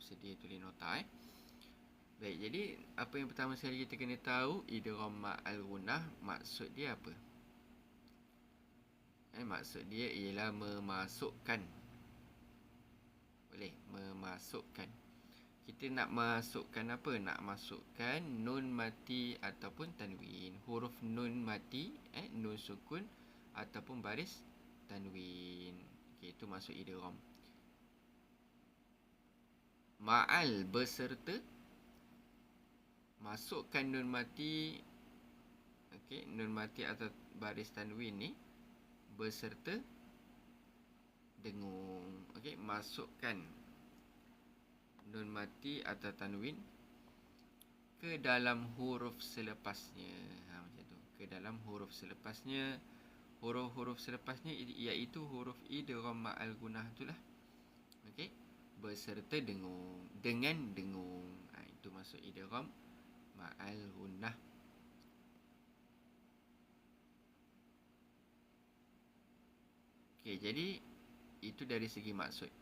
sedia tulis nota. Baik, jadi apa yang pertama sekali kita kena tahu, idgham ma'al gunnah maksud dia apa? Maksud dia ialah memasukkan. Boleh, memasukkan. Kita nak masukkan apa? Nak masukkan nun mati ataupun tanwin. Huruf nun mati, nun sukun ataupun baris tanwin. Okey, itu maksud idgham. Ma'al beserta, masukkan nun mati, okey, nun mati atau baris tanwin ni beserta dengung. Okey, masukkan nun mati atau tanwin ke dalam huruf selepasnya. Macam tu. Ke dalam huruf selepasnya. Huruf-huruf selepasnya iaitu huruf idgham ma'al gunnah itulah. Okey, beserta dengung, dengan dengung. Itu maksud idgham ma'al gunnah. Okey, jadi itu dari segi maksud.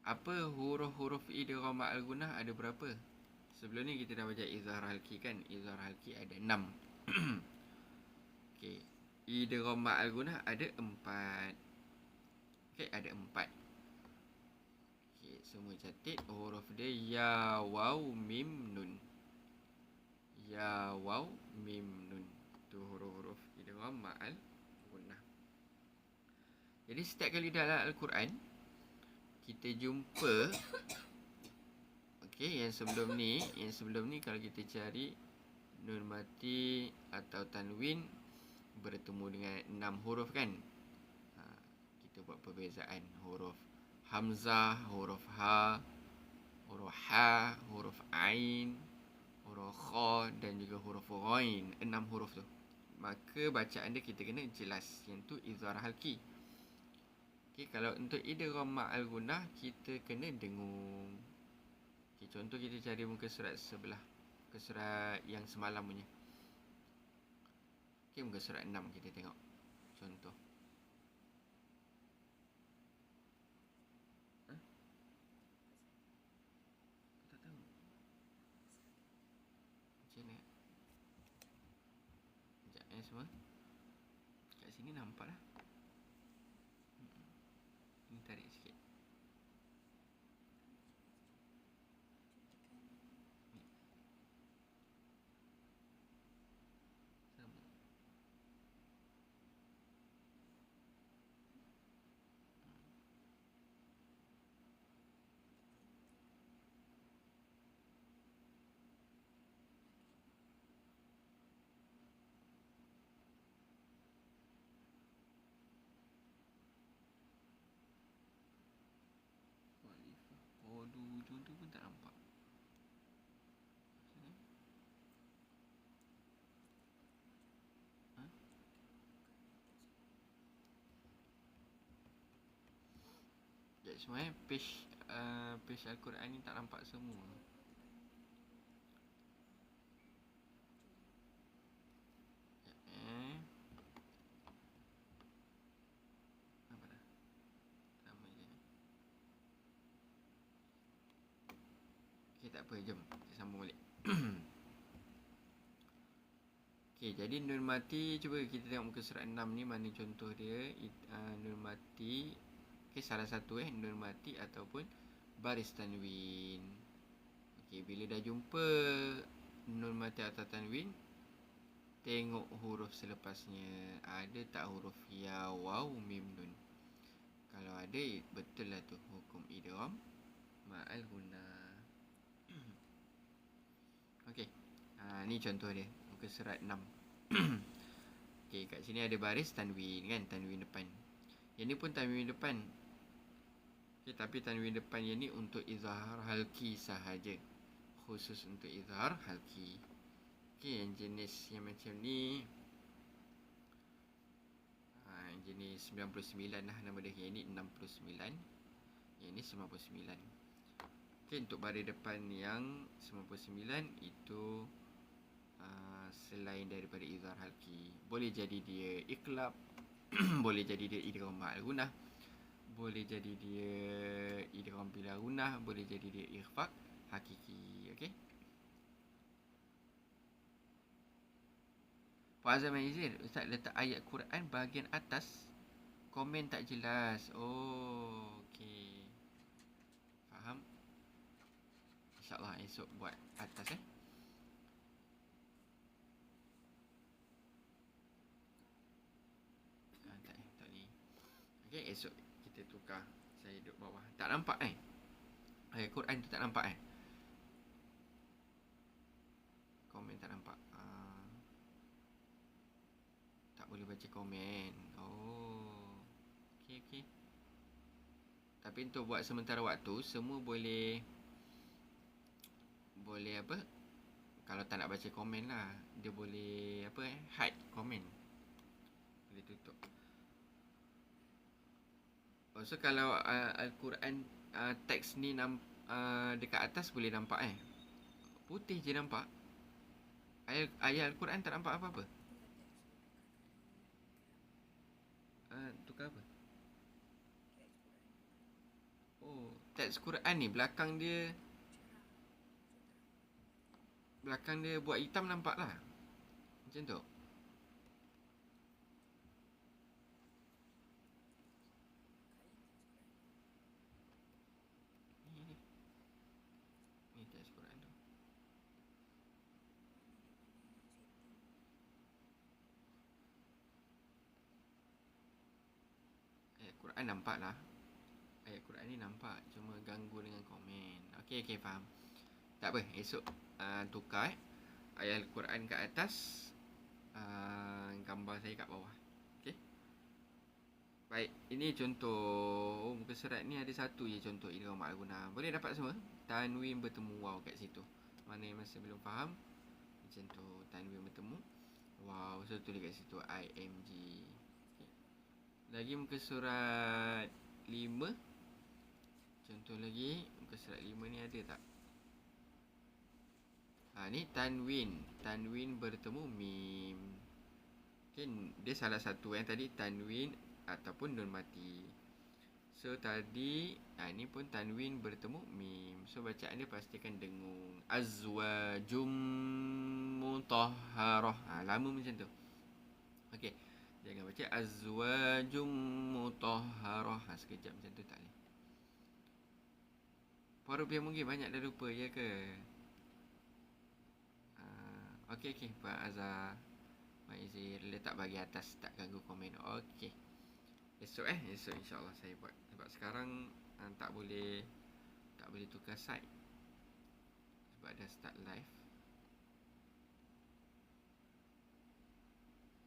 Apa huruf-huruf idgham ma'al gunnah ada berapa? Sebelum ni kita dah baca izhar halki kan. Izhar halki ada 6. Okey, idgham ma'al gunnah ada 4. Okey, ada 4. Okey, semua catat huruf dia ya, waw, mim, nun. Ya, waw, mim, nun. Itu huruf-huruf idgham ma'al gunnah. Jadi setiap kali dalam Al-Quran kita jumpa okey, yang sebelum ni kalau kita cari nun mati atau tanwin bertemu dengan 6 huruf kan. Kita buat perbezaan huruf hamzah, huruf ha, huruf ha, huruf ain, huruf kha dan juga huruf ghain. 6 huruf tu. Maka bacaan dia kita kena jelas. Yang tu izhar halki. Okey, kalau untuk idgham ma'al gunnah kita kena dengung. Okey, contoh kita cari muka surat sebelah, muka surat yang semalam punya. Okey, muka surat 6 kita tengok. Contoh. Tak tahu. Macam mana? Sekejap semua. Kat sini nampak lah. Ini tarik sikit. Sama. Oh, ujung tu pun tak nampak. Ha? Sekejap semua page Al-Quran ni tak nampak semua. Apa dah? Sama je. Okey, tak apa, jom kita sambung balik. Okey, jadi nun mati, cuba kita tengok muka surat 6 ni mana contoh dia. Nun mati. Okey, salah satu nun mati ataupun baris tanwin. Okey, bila dah jumpa nun mati atau tanwin, tengok huruf selepasnya. Ada tak huruf ya, waw, mim, nun? Kalau ada, betul lah tu hukum idgham ma'al gunnah. Okey, ni contoh dia, muka surat 6. Okey, kat sini ada baris tanwin kan, tanwin depan. Yang ni pun tanwin depan. Okey, tapi tanwin depan yang ni untuk izhar halki sahaja. Khusus untuk izhar halki. Okey, yang jenis yang macam ni, yang jenis 99 lah nama dia. Yang ni 69. Yang ni 99. Okey, untuk baris depan yang 99 itu selain daripada izhar halki. Boleh jadi dia iqlab, boleh jadi dia idgham ma'al gunnah, boleh jadi dia idgham bila gunah, boleh jadi dia ikhfa hakiki. Okey. Pak Azam Izin, Ustaz letak ayat Quran bahagian atas, komen tak jelas. Oh, okey. Faham? InsyaAllah esok buat atas tak ni. Okey, esok kita tukar. Saya duduk bawah. Tak nampak ayat Quran tu tak nampak komen tak nampak. Tak boleh baca komen. Oh. Okey. Tapi untuk buat sementara waktu, semua boleh apa? Kalau tak nak baca komen lah, dia boleh hide komen. Boleh tutup. Oh, so kalau Al-Quran teks ni dekat atas boleh nampak putih je nampak. Ayat Al-Quran tak nampak apa-apa. Tukar apa? Oh, teks Quran ni belakang dia buat hitam nampak lah. Macam tu. Ni teks Quran tu. Ayat Quran nampak lah. Ayat Quran ni nampak, cuma ganggu dengan komen. Okey, faham. Tak apa, esok tukar ayat Al-Quran kat atas, gambar saya kat bawah. Okey. Baik, ini contoh muka surat ni ada satu je contoh idgham ma'al gunah. Boleh dapat semua? Tanwin bertemu waw kat situ. Mana yang masih belum faham? Macam tu, tanwin bertemu waw. So tulis kat situ IMG. Okay. Lagi muka surat 5. Contoh lagi, muka surat 5 ni ada tak? Ni tanwin bertemu mim. Okay, dia salah satu tadi tanwin ataupun nun mati. So tadi ni pun tanwin bertemu mim. So bacaan dia pastikan dengung. Azwajum mutahharah. Lama macam tu. Okey. Jangan baca azwajum mutahharah. Sekejap macam tu tak boleh. Para biar mungkin banyak dah lupa ya ke? Okey, Pak Azhar. Mak Izir letak bagi atas, tak ganggu komen. Okey. Esok insya-Allah saya buat. Sebab sekarang tak boleh tukar site. Sebab dah start live.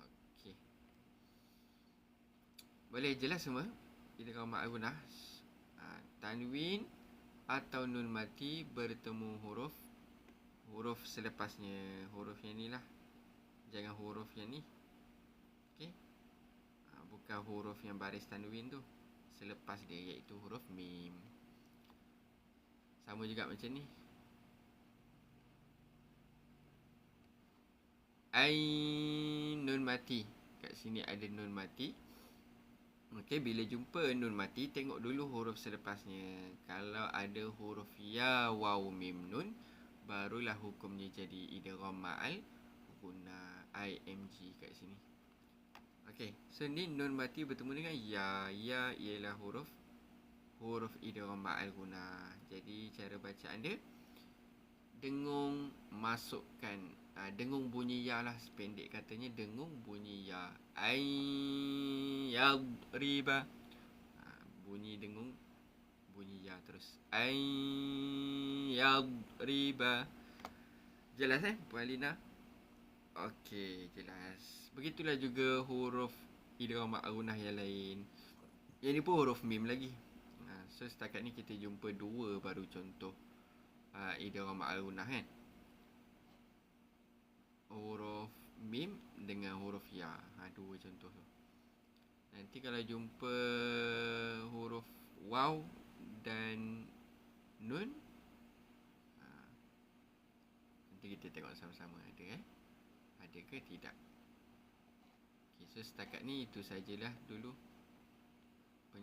Okey. Boleh jelas semua? Idgham ma'al gunah. Tanwin atau nun mati bertemu huruf selepasnya. Huruf yang ni lah. Jangan huruf yang ni. Okey. Bukan huruf yang baris tanwin tu. Selepas dia, iaitu huruf mim. Sama juga macam ni. Nun mati. Kat sini ada nun mati. Okey, bila jumpa nun mati, tengok dulu huruf selepasnya. Kalau ada huruf ya, waw, mim, nun, barulah hukumnya jadi idgham ma'al gunah. IMG kat sini. Okey, so ni nun mati bertemu dengan ya. Ya ialah huruf idgham ma'al gunah. Jadi cara bacaan dia, dengung masukkan dengung bunyi ya lah, sependek katanya dengung bunyi ya. Yadriba. Bunyi dengung bunyi ya terus. Yadriba. Jelas Puan Lina? Okey, jelas. Begitulah juga huruf idgham ma'al gunah yang lain. Yang ni pun huruf mim lagi. So setakat ni kita jumpa 2 baru contoh idgham ma'al gunah huruf mim dengan huruf ya. 2 contoh tu. Nanti kalau jumpa huruf waw dan nun, nanti kita tengok sama-sama ada ke tidak. Okay, so setakat ni itu sajalah dulu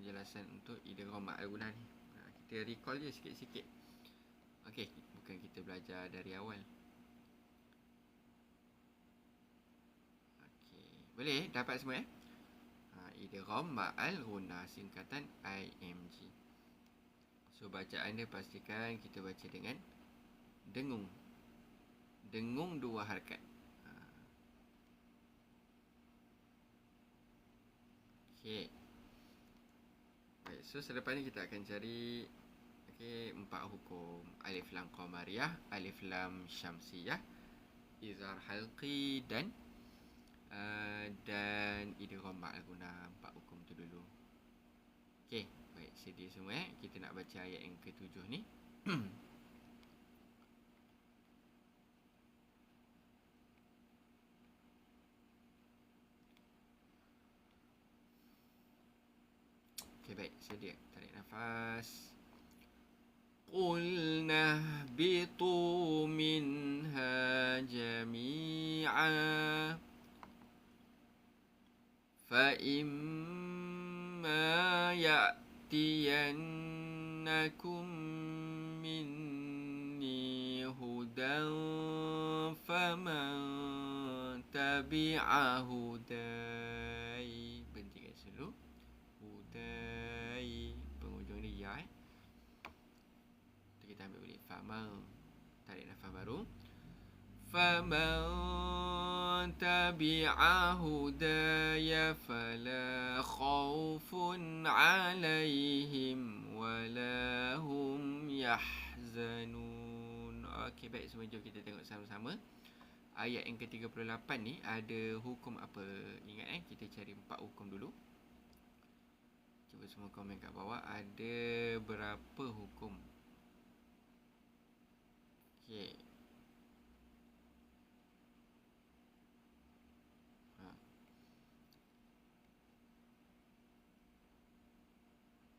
penjelasan untuk idgham ma'al gunah ni. Kita recall je sikit-sikit. Okey, bukan kita belajar dari awal. Okey, boleh dapat semua idgham ma'al gunah, singkatan IMG. So bacaan dia pastikan kita baca dengan dengung. Dengung dua harakat. Okey. Baik, so selepas ni kita akan cari empat hukum. Alif lam qamariyah, alif lam syamsiyah, izhar halqi dan idgham ma'al gunah. Empat hukum tu dulu. Okey, baik, sedia semua Kita nak baca ayat yang ke-7 ni. Okey, baik, sedia. Tarik nafas. قُلْنَا اهْبِطُوا مِنْهَا جَمِيعًا فَإِمَّا يَأْتِيَنَّكُمْ مِنِّي هُدًى فَمَنْ تَبِعَ هُدَايَ. Berhenti kat situ. Hudai. Penghujung dia ya. Kita ambil balik faman. Tarik nafas baru. Faman tabi'a hudaya fala khawfun alaihim wala hum yahzanun. Okey, baik, semua jom kita tengok sama-sama. Ayat yang ke-38 ni ada hukum apa? Ingat kita cari 4 hukum dulu. Cuba semua komen kat bawah, ada berapa hukum? Okey.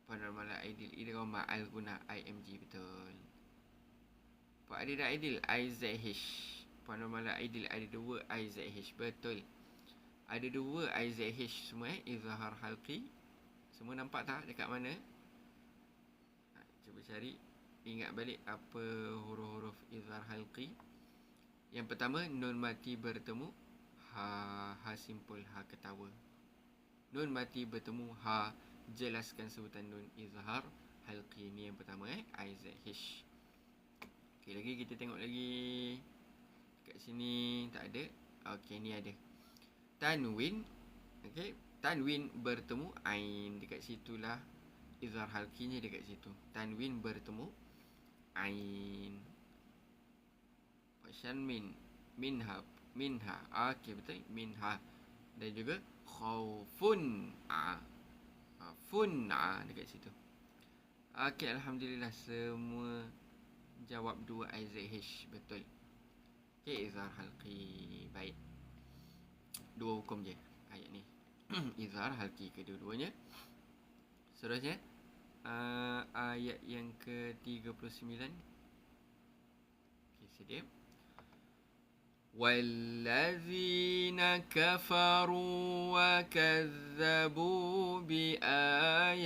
Panormal Aidil idgham ma'al gunah IMG, betul. Pak Adil dan Aidil IZH. Panormal Aidil ada 2 IZH, betul. Ada 2 IZH semua izhar halqi. Semua nampak tak dekat mana? Cuba cari. Ingat balik apa huruf-huruf izhar halqi. Yang pertama, nun mati bertemu ha simpul, ha ketawa. Nun mati bertemu ha, jelaskan sebutan nun izhar halqi. Ni yang pertama IZH. Okey, lagi kita tengok lagi. Kat sini tak ada. Okey, ni ada. Tanwin. Okey, tanwin bertemu ain, dekat situlah izhar halqinya, dekat situ. Tanwin bertemu ain. Pasyan minha. Okey, betul, minha. Dan juga khaufun fun dekat situ. Okey, alhamdulillah semua jawab 2 IZH, betul. Okey, izhar halqi. Baik, 2 hukum je ayat ni. Izhar halqi kedua-duanya. Seterusnya ayat yang ke-39. Okey, sedia. وَالَّذِينَ كَفَرُوا وَكَذَّبُوا بِآيَاتِنَا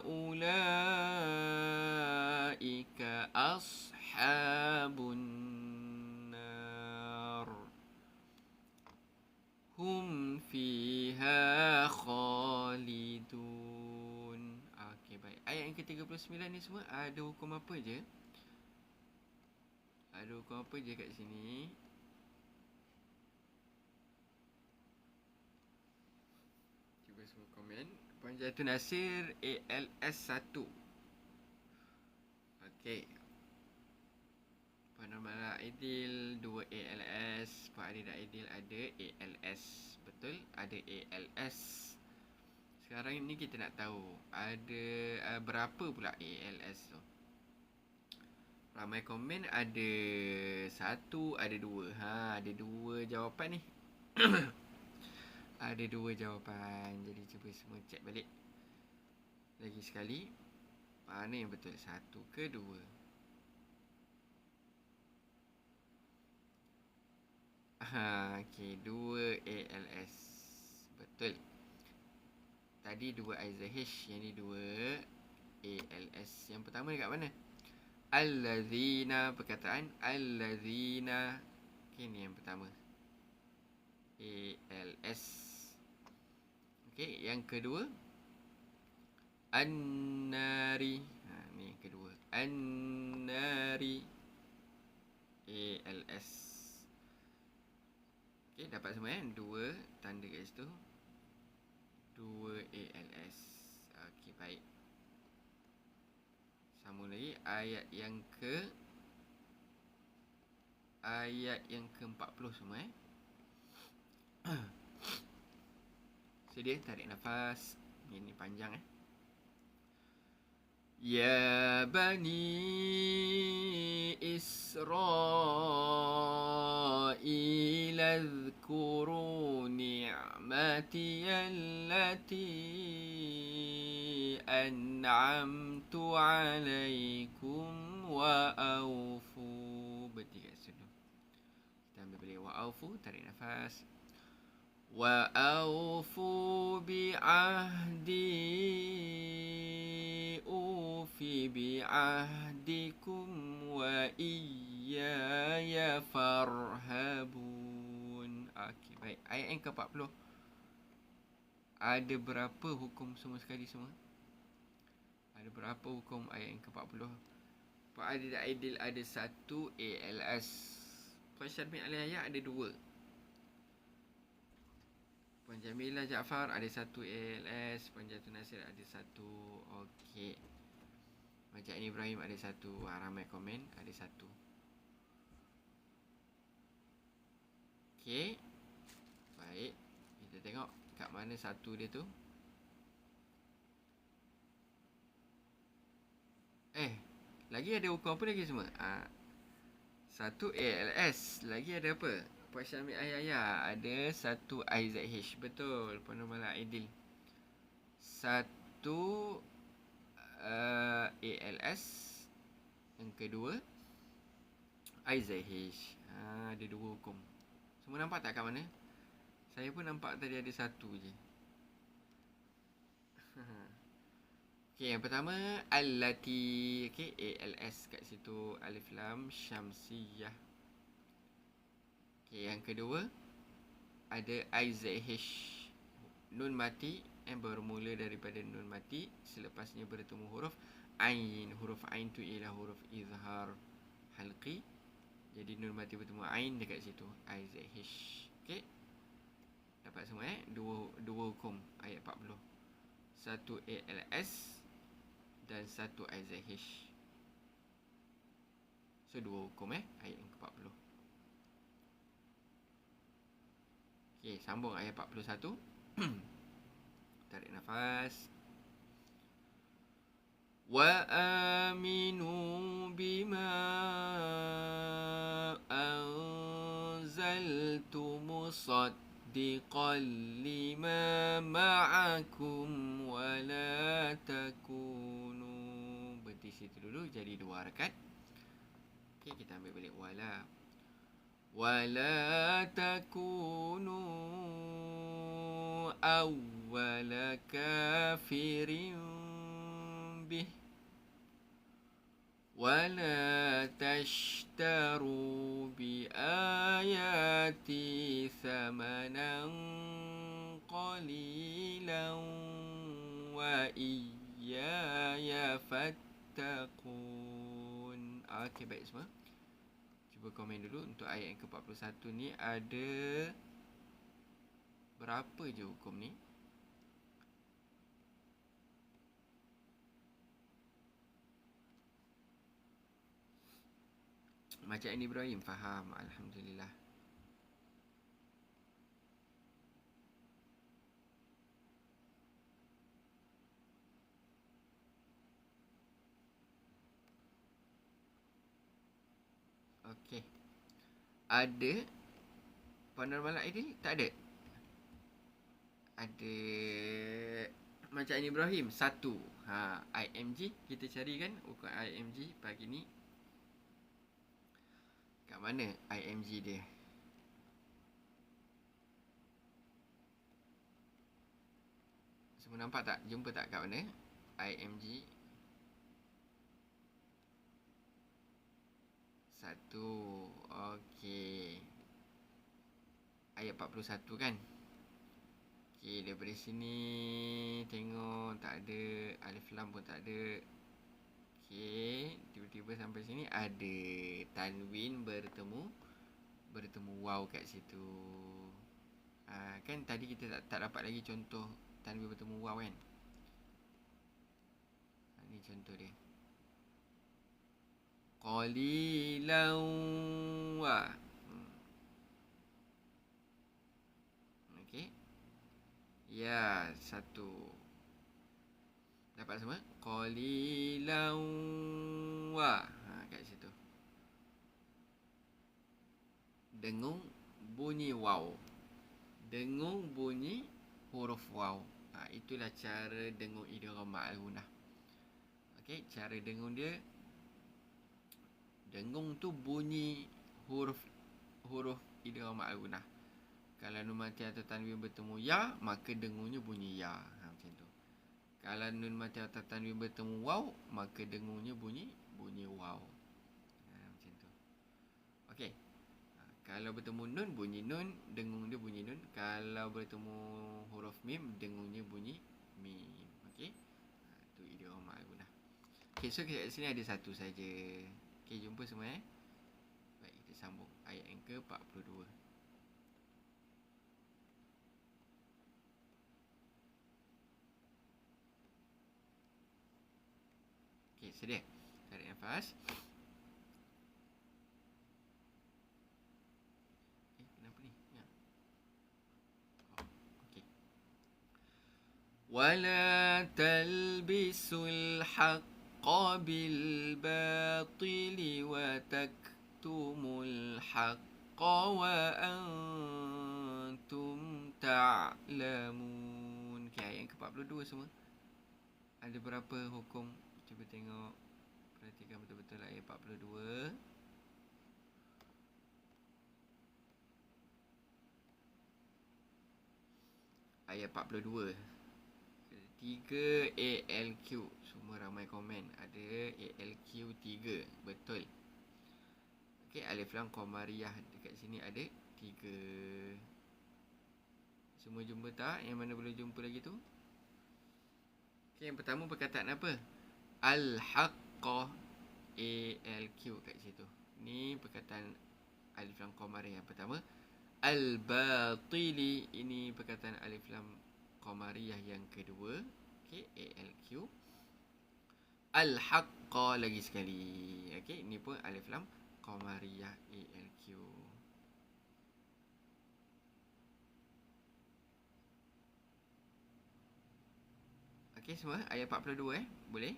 أُولَئِكَ أَصْحَابُ النَّارِ هُمْ فِيهَا خَالِدُونَ. Okey, baik. Ayat yang ke-39 ni semua ada hukum apa je? Ada hukum apa je kat sini? Cuba semua komen. Puan Zaitun Nasir ALS 1. Okey. Puan Normala Aidil 2 ALS. Puan Adida Aidil ada ALS. Betul, ada ALS. Sekarang ni kita nak tahu ada berapa pula ALS tu. Ramai komen ada 1, ada 2. Ada 2 jawapan ni. Ada 2 jawapan. Jadi cuba semua cek balik lagi sekali. Mana yang betul, 1 ke 2? Okey, 2 ALS. Betul. Tadi 2 IZH, yang ni 2 ALS. Yang pertama dekat mana? Allazina, perkataan allazina. Okay, ni yang pertama. ALS. Okay, yang kedua An-nari. Ni yang kedua. An-nari. ALS. Okay, dapat semua kan? 2 tanda kat situ. 2 ALS. Okay, baik. Sambung lagi. Ayat yang ke-40 semua Sedia, tarik nafas. Ini panjang Ya Bani Israel Azkuru ni'mati allati an'amtu alaikum wa awfu. Bertiga dulu. Kita ambil balik wa awfu, tarik nafas. Wa awfu bi'ahdi ufi bi'ahdikum wa iyaya farhabun. Okey, baik. Ayat yang ke-40. Ada berapa hukum semua sekali semua? Ada berapa hukum ayat yang ke-40? Pak Adil Aidil ada 1 ALS. Puan Syarmin Aliyah ada 2. Puan Jamilah Jaafar ada 1 ALS. Puan Jatun Nasir ada 1. Okey. Puan Cik Ani Ibrahim ada 1. Ramai komen ada 1. Okey. Baik. Kita tengok kat mana 1 dia tu. Lagi ada hukum apa lagi semua? 1 ALS. Lagi ada apa? Puan Syamil Ayaya ada 1 IZH. Betul. Puan Nurmala Aidil 1 ALS. Yang kedua IZH. Ada 2 hukum. Semua nampak tak kat mana? Saya pun nampak tadi ada 1 je. Okey, yang pertama allati. Okey, ALS kat situ, alif lam syamsiyah. Okey, yang kedua ada IZH, nun mati yang bermula daripada nun mati, selepasnya bertemu huruf ain. Huruf ain tu ialah huruf izhar halqi. Jadi nun mati bertemu ain dekat situ, IZH. Okey. Dapat semua dua hukum ayat 40. 1 ALS dan 1 IZH. So 2 hukum ayat yang ke-40. Okey, sambung ayat 41. Tarik nafas. Wa aminu bima anzaltu musaddiqan lima ma'akum wa la takunu. Berhenti situ dulu, jadi 2 harakat. Okey, kita ambil balik wala takunu awwala kafirin bih wala tashtaru bi ayati thamanan qalilan wa iyaya fattaqun. Okey, baik semua. Cuba komen dulu untuk ayat yang ke-41 ni ada berapa je hukum ni? Macam ini Ibrahim faham, alhamdulillah. Okey. Ada Puan Nurmala Aidil? Tak ada. Ada Macam ini Ibrahim 1. IMG kita cari kan ukuran IMG pagi ni. Kat mana IMG dia? Semua nampak tak? Jumpa tak kat mana? IMG 1. Okey. Ayat 41 kan? Okey, daripada sini tengok tak ada alif lam pun tak ada. Okey, tiba-tiba sampai sini ada tanwin bertemu waw kat situ. Kan tadi kita tak dapat lagi contoh tanwin bertemu waw kan? Ni contoh dia. Qalilan wa. Okey. Ya, satu. Dapat semua? Qalilan wa. Kat situ. Dengung bunyi waw. Dengung bunyi huruf waw. Itulah cara dengung idgham ma'al-gunah. Okey, cara dengung dia. Dengung tu bunyi huruf idgham ma'al-gunah. Kalau nun mati atau tanwin bertemu ya, maka dengungnya bunyi ya. Macam tu. Kalau nun mati atau tanwin bertemu waw, maka dengungnya bunyi waw. Macam tu. Okey. Kalau bertemu nun, bunyi nun. Dengung dia bunyi nun. Kalau bertemu huruf mim, dengungnya bunyi mim. Okey. Itu idgham ma'al-gunah. Okey, so kat sini ada satu saja. Okey, jumpa semua Baik, kita sambung ayat yang ke-42. Okey, sedia? Tarik nafas. Kenapa ni? Ya. Okey. Wala talbisul haqqa bil batili wa taktumul haqqa wa antum ta'lamun. Okey, ayat yang ke-42 semua. Ada berapa hukum? Cuba tengok. Perhatikan betul-betul ayat 42. Ayat 42. 3 ALQ. Semua ramai komen. Ada ALQ 3. Betul. Okey, alif lam qamariyah. Dekat sini ada 3. Semua jumpa tak? Yang mana belum jumpa lagi tu? Okey, yang pertama perkataan apa? Al-Haqqah. ALQ kat situ. Ni perkataan alif lam qamariyah yang pertama. Al-Batili. Ini perkataan alif lam qamariyah yang kedua. Okey, ALQ. Al-Haqqah lagi sekali. Okey, ini pun alif lam qamariyah ALQ. Okey semua, ayat 42 boleh?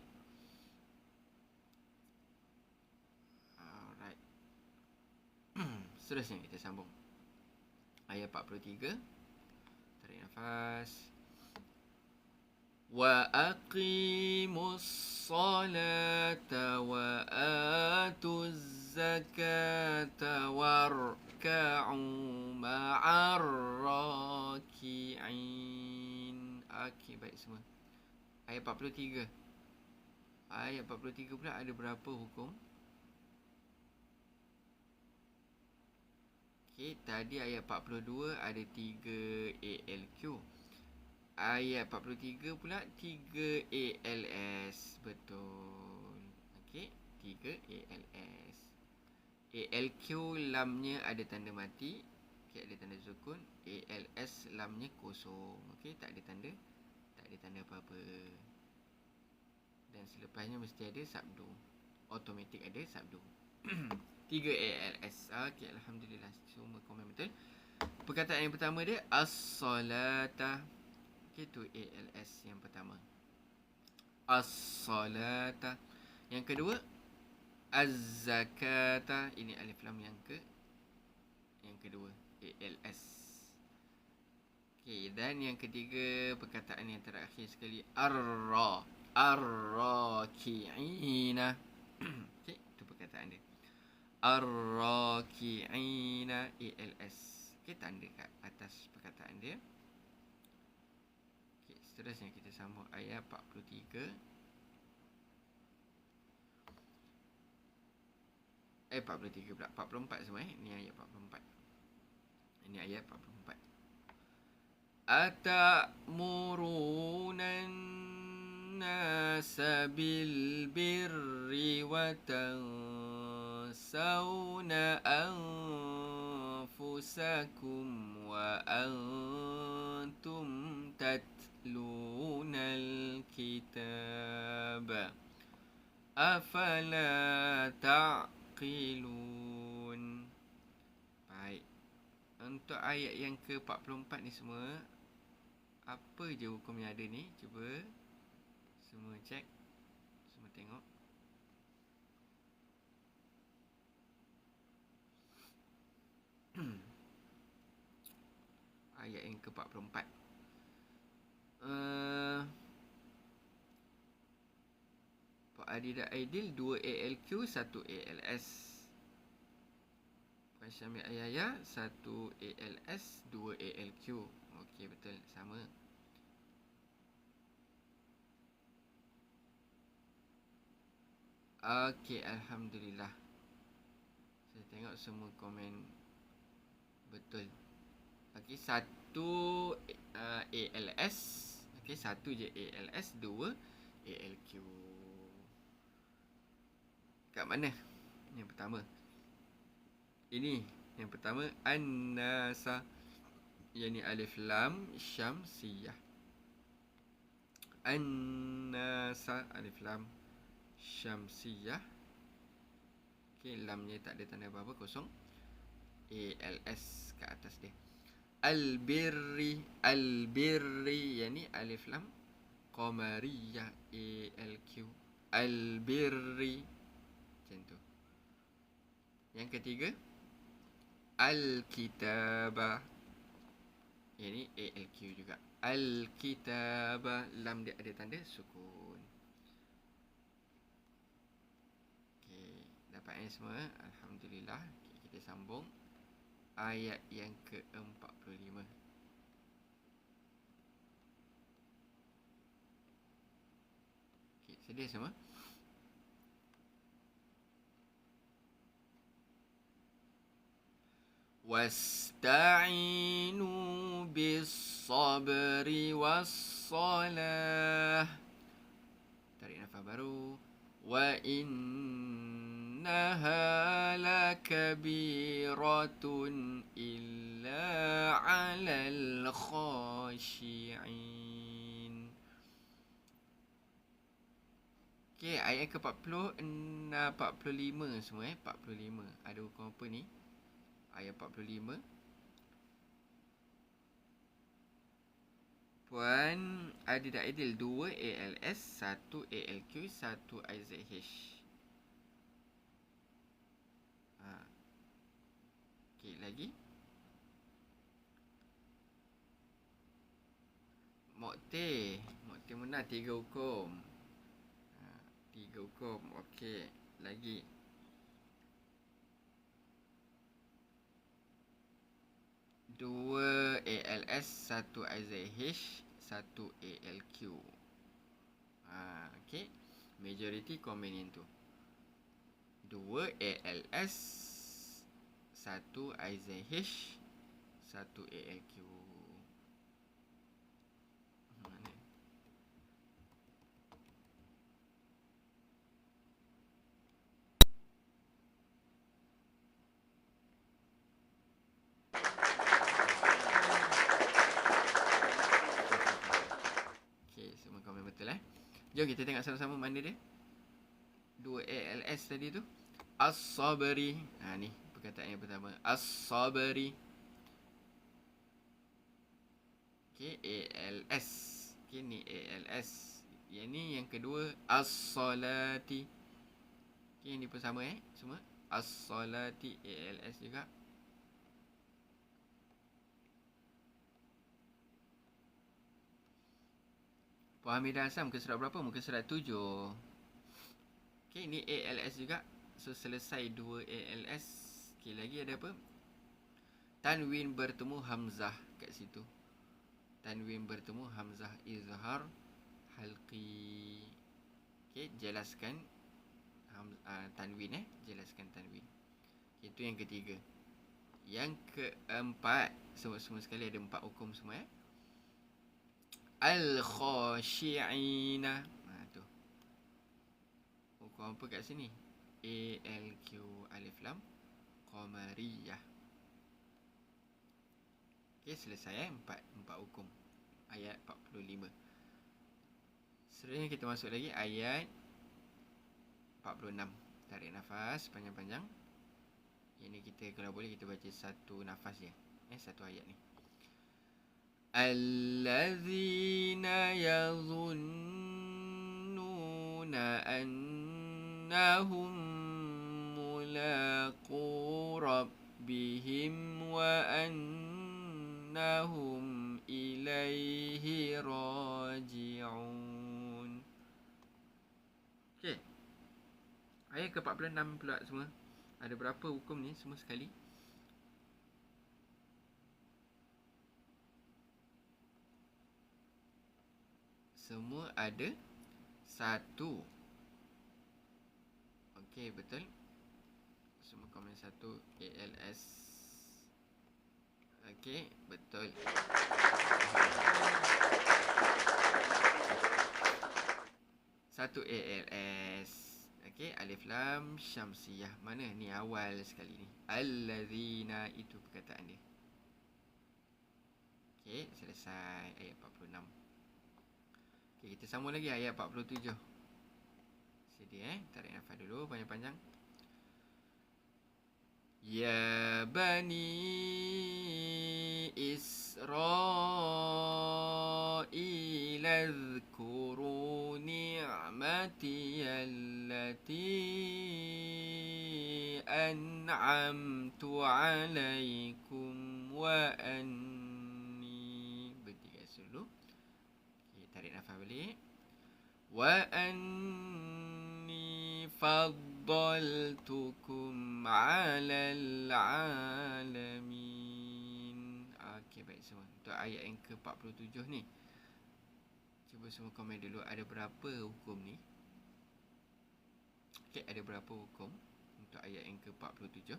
Alright. Seterusnya kita sambung. Ayat 43. Tarik nafas. Wa aqimus salata wa atuz zakata warka'u ma'ar raki'in. Okey, baik semua. Ayat 43. Ayat 43 pula ada berapa hukum? Okey, tadi ayat 42 ada 3 ALQ. Ayat 43 pula 3 ALS. Betul. Okey, 3 ALS. ALQ lamnya ada tanda mati. Okey, ada tanda sukun. ALS lamnya kosong. Okey, tak ada tanda apa-apa. Dan selepasnya mesti ada sabdu. Automatik ada sabdu. 3 ALS. Okey, alhamdulillah. Semua komen betul. Perkataan yang pertama dia as-salata. Okey, tu ALS yang pertama. As-salata. Yang kedua az-zakata. Ini alif lam yang kedua. ALS. Okey, dan yang ketiga perkataan yang terakhir sekali ar-raki'ina. Okey, itu perkataan dia. Ar-raki'ina ALS. Okey, tanda kat atas perkataan dia. Okey, seterusnya kita sambung ayat 43. 43 pula, 44 semua ni ayat 44. Ini ayat 44. Atamuruna an-nasa bil birri wa tansawna anfusakum wa antum tatluna al-kitab afala ta'qilun. Baik. Untuk ayat yang ke-44 ni semua, apa je hukum yang ada ni? Cuba semua cek, semua tengok. Ayat yang ke-44. Adidak Aidil 2 ALQ 1 ALS. Puan Syamil Ayaya 1 ALS 2 ALQ. Okey, betul, sama. Okey, alhamdulillah. Saya tengok semua komen betul. Okey, 1 ALS. Okey, 1 je ALS, 2 ALQ. Kat mana? Yang pertama. Ini yang pertama, an-nasa. Yang ni alif lam syamsiyah. An-nasa alif lam syamsiyah. Okey, lamnya tak ada tanda apa-apa, kosong. ALS kat atas dia. Al-birri, al-birri, yang ni alif lam qamariyah ALQ. Al-birri, macam tu. Yang ketiga, al-kitaba, yang ni ALQ juga. Al-kitaba, lam dia ada tanda sukun. Okey, dapat yang semua, alhamdulillah. Okay, kita sambung ayat yang ke-45. Okey, sedia semua? Wasta'inu bis-sabri was-salah. Tarik nafas baru. Wa innaha lakabiratun illa 'alal khashi'in. Okey, ayat ke-40, 45 semua 45. Ada hukum apa ni? Ayat 45. Puan Adidak Aidil 2 ALS 1 ALQ 1 IZH. Okey, lagi. Mokte menang 3 hukum. 3 hukum. Okey, lagi. Dua ALS, 1 IZH, 1 ALQ. Okey. Majority komen yang tu. 2 ALS, 1 IZH, 1 ALQ. Mana? Jom kita tengok sama-sama mana dia. 2 ALS tadi tu. As-sabri. Ni perkataan yang pertama. As-sabri. Okey, ALS. Okey, ni ALS. Yang ni yang kedua, as-salati. Okey, ni pun sama semua. As-salati, ALS juga. Puan Hamidah Hassan, muka surat berapa? Muka surat 7. Okey, ni ALS juga. So, selesai 2 ALS. Okey, lagi ada apa? Tanwin bertemu Hamzah kat situ. tanwin bertemu hamzah izhar halqi. Okey, jelaskan tanwin jelaskan tanwin. Itu yang ketiga. Yang keempat, semua sekali ada 4 hukum semua Al-khashi'ina. Tu. Hukum apa kat sini? ALQ alif lam qamariyah. Okey, selesai 4 hukum. Ayat 45. Seterusnya kita masuk lagi ayat 46. Tarik nafas panjang-panjang. Ini kita kalau boleh kita baca satu nafas je. Satu ayat ni. Allazina yazunnuna annahum mulaqu rabbihim wa annahum ilaihi raji'un. Okey. Ayat ke-46 pula semua. Ada berapa hukum ni semua sekali? Semua ada 1. Okey, betul. Semua komen 1 ALS. Okey, betul. 1 ALS. Okey, alif lam syamsiyah. Mana ni awal sekali ni? Allazina, itu perkataan dia. Okey, selesai ayat 46. Okey, kita sambung lagi ayat 47. Sedia tarik nafas dulu panjang-panjang. Ya bani Israil azkuru ni'mati allati an'amtu alaikum wa anni. Berhenti kat dulu. Okay, tarik nafas balik. Wa anni faddaltukum 'alal 'alamin. Okey, baik semua. Untuk ayat yang ke-47 ni, cuba semua komen dulu ada berapa hukum ni. Okey, ada berapa hukum untuk ayat yang ke-47?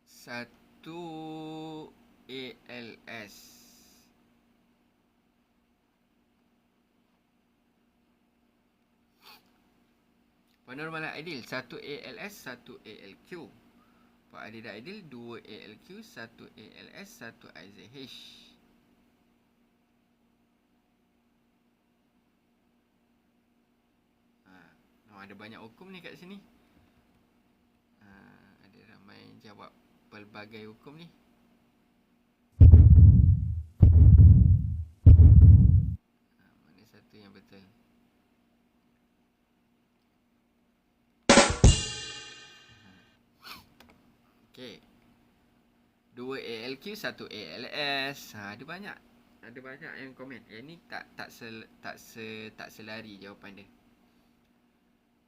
Satu ALS. Penormalan adil 1 ALS 1 ALQ. Pak adil dan adil 2 ALQ 1 ALS 1 IZH. Ada banyak hukum ni kat sini. Ada ramai jawab pelbagai hukum ni. Mana satu yang betul? Okey. 2 ALQ 1 ALS. Ada banyak. Ada banyak yang komen. Yang ni tak selari jawapan dia.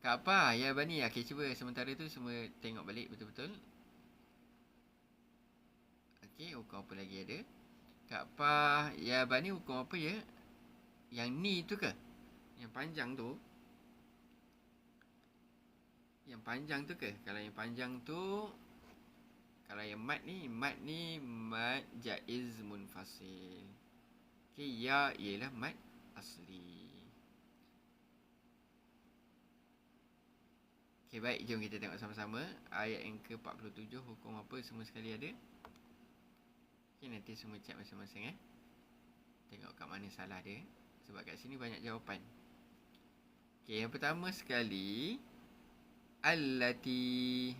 Kak apa? Ya Bani. Okey, cuba sementara tu semua tengok balik betul-betul. Okey, hukum apa lagi ada? Kak apa? Ya Bani, hukum apa ya? Yang ni tu ke? Yang panjang tu? Yang panjang tu ke? Kalau yang panjang tu, kalau yang mat ni mat jaiz munfasil. Okey, ya ialah mat asli. Okey, baik, jom kita tengok sama-sama ayat yang ke-47 hukum apa semua sekali ada. Okey, nanti semua cek masing-masing Tengok kat mana salah dia, sebab kat sini banyak jawapan. Okey, yang pertama sekali allati.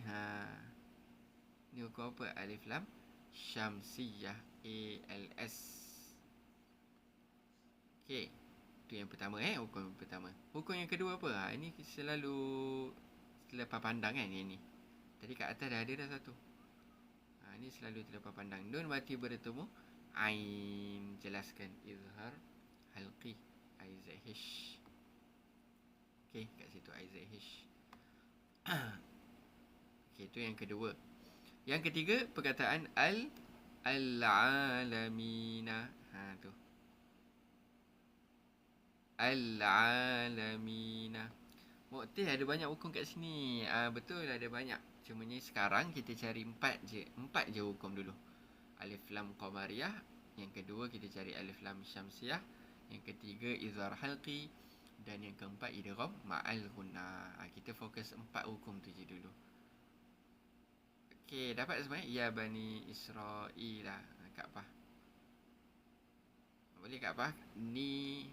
Ni hukum apa? Alif lam syamsiyah ALS. Okey, itu yang pertama hukum pertama. Hukum yang kedua apa? Ini selalu terlepas pandang ini. Tadi kat atas dah ada dah satu. Ini selalu terlepas pandang. Nun mati bertemu ain, jelaskan izhar halqi IZH. Okey, kat situ IZH. Okey, itu yang kedua. Yang ketiga, perkataan al-alamina. Tu. Al-alamina. Mu'tih ada banyak hukum kat sini. Betul ada banyak. Cumanya sekarang kita cari 4 je. 4 je hukum dulu. Alif lam qamariyah. Yang kedua kita cari alif lam syamsiyah. Yang ketiga izhar halqi. Dan yang keempat idgham ma'al gunnah. Kita fokus 4 hukum tu je dulu. Okey, dapat semua? Ya Bani Israel lah. Kak Pah. Boleh Kak Pah? Ni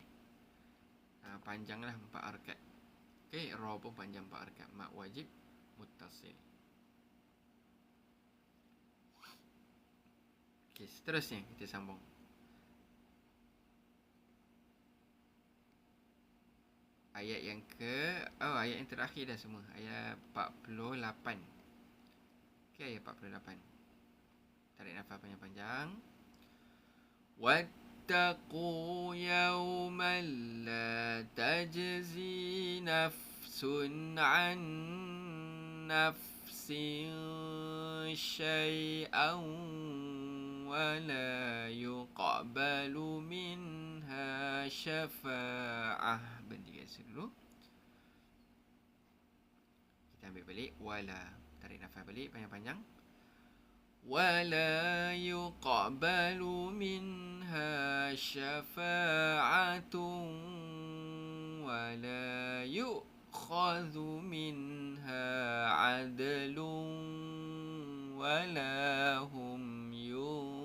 panjang lah 4 harkat. Okey, ra pun panjang 4 harkat. Mak wajib muttasil. Okey, seterusnya kita sambung. Ayat yang ayat yang terakhir dah semua. Ayat 48. Okey, ayat 48. Tarik nafas panjang-panjang. واتقوا يوما لا تجزي نفس عن نفس شيئا ولا يقبل منها شفاعة. Berhenti kat situ dulu. Kita ambil balik. Wala. Tarik nafas balik panjang-panjang. ولا يقبل منها شفاعة ولا يؤخذ منها عدل ولا هم ينصرون.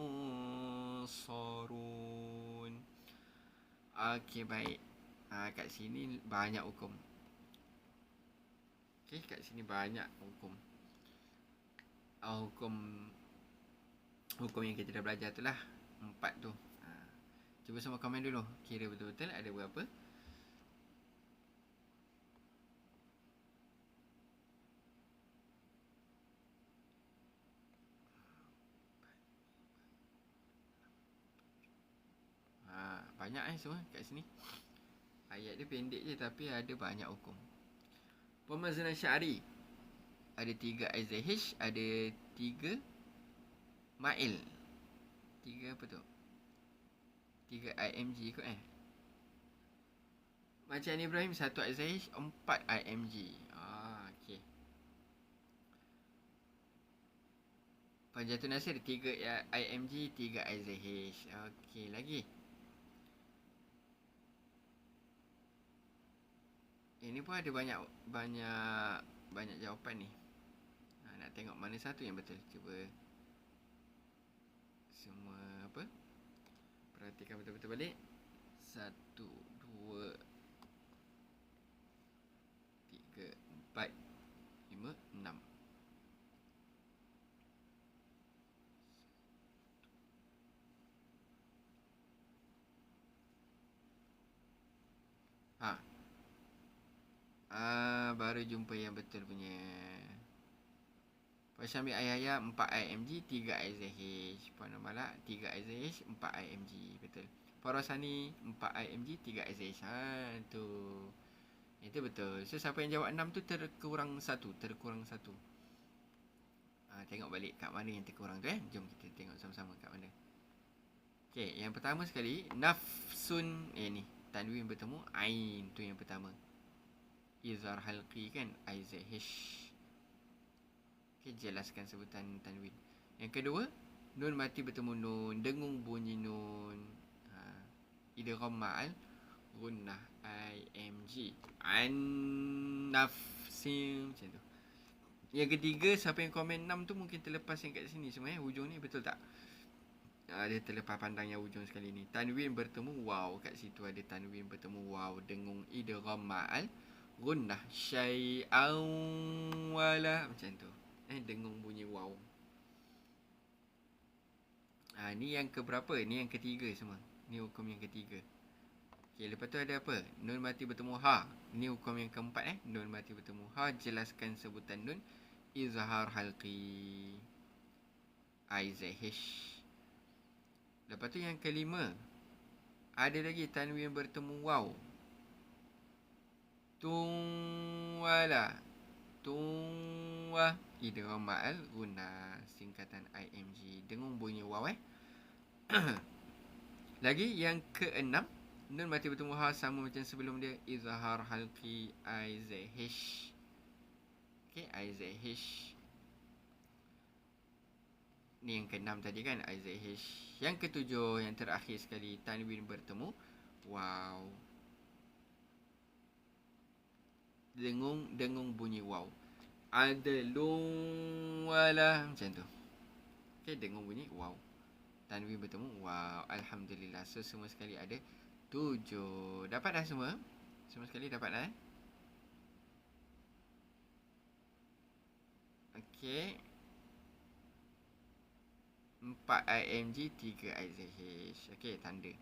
Okey, baik. Kat sini banyak hukum. Okey, kat sini banyak hukum. Hukum yang kita dah belajar tu lah. 4 tu. Cuba semua komen dulu. Kira betul-betul ada berapa? Banyak semua kat sini. Ayat dia pendek je tapi ada banyak hukum. Pemazanan syari. Ada 3 IZH, ada 3 Mail. 3 apa tu? 3 IMG kot Macam Ibrahim 1 IZH, 4 IMG. Okey. Panjatun Nasir 3 IMG, 3 IZH. Okey, lagi. Ini pun ada banyak jawapan ni. Nak tengok mana satu yang betul. Cuba semua perhatikan betul-betul balik. 1, 2, 3, 4, 5, 6. Baru jumpa yang betul punya. Pasal ambil ayah 4 IMG, 3 IZH. Puan Malak 3 IZH, 4 IMG. Betul. Parasani 4 IMG, 3 IZH. Tu. Itu betul. So siapa yang jawab 6 tu terkurang 1. Tengok balik kat mana yang terkurang tu Jom kita tengok sama-sama kat mana. Okey, yang pertama sekali nafsun ni tanwin bertemu ain tu yang pertama. Izhar halqi kan IZH. Okay, jelaskan sebutan tanwin. Yang kedua, nun mati bertemu nun, dengung bunyi nun. Idgham ma'al gunnah IMG. An nafsin macam tu. Yang ketiga, siapa yang komen 6 tu mungkin terlepas yang kat sini semua hujung ni, betul tak? Dia terlepas pandang yang hujung sekali ni. Tanwin bertemu waw, kat situ ada tanwin bertemu waw, dengung idgham ma'al gunnah syai'an wala macam tu. Dengung bunyi waw. Ni yang keberapa? Ni yang ketiga semua. Ni hukum yang ketiga. Okey, lepas tu ada apa? Nun mati bertemu ha. Ni hukum yang keempat Nun mati bertemu ha, jelaskan sebutan nun. Izhar halqi IZH. Lepas tu yang kelima, ada lagi tanwin bertemu waw. Tungwala. Tungwa idgham ma'al gunnah. singkatan IMG. Dengung bunyi waw Lagi yang keenam, nun mati bertemu ha sama macam sebelum dia, izhar halqi IZH. Okey, IZH. Ni yang keenam tadi kan, IZH. Yang ketujuh, yang terakhir sekali, tanwin bertemu waw. Dengung bunyi waw. Adlun wala, macam tu. Okey, dengung bunyi waw. Tanwin bertemu wow. Alhamdulillah. So semua sekali ada 7. Dapat dah semua? Semua sekali dapat dah? Okey. 4 IMG, 3 IZH. Okey, tanda.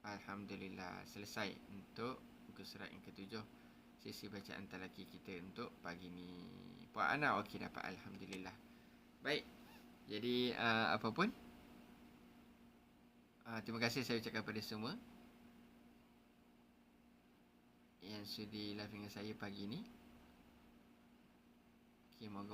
Alhamdulillah. Selesai untuk muka surat yang ke-7. Sesi bacaan talaki kita untuk pagi ni. Puan Ana okey dapat. Alhamdulillah. Baik. Jadi apa pun, terima kasih saya ucapkan kepada semua yang sudi live dengan saya pagi ni. Okay, moga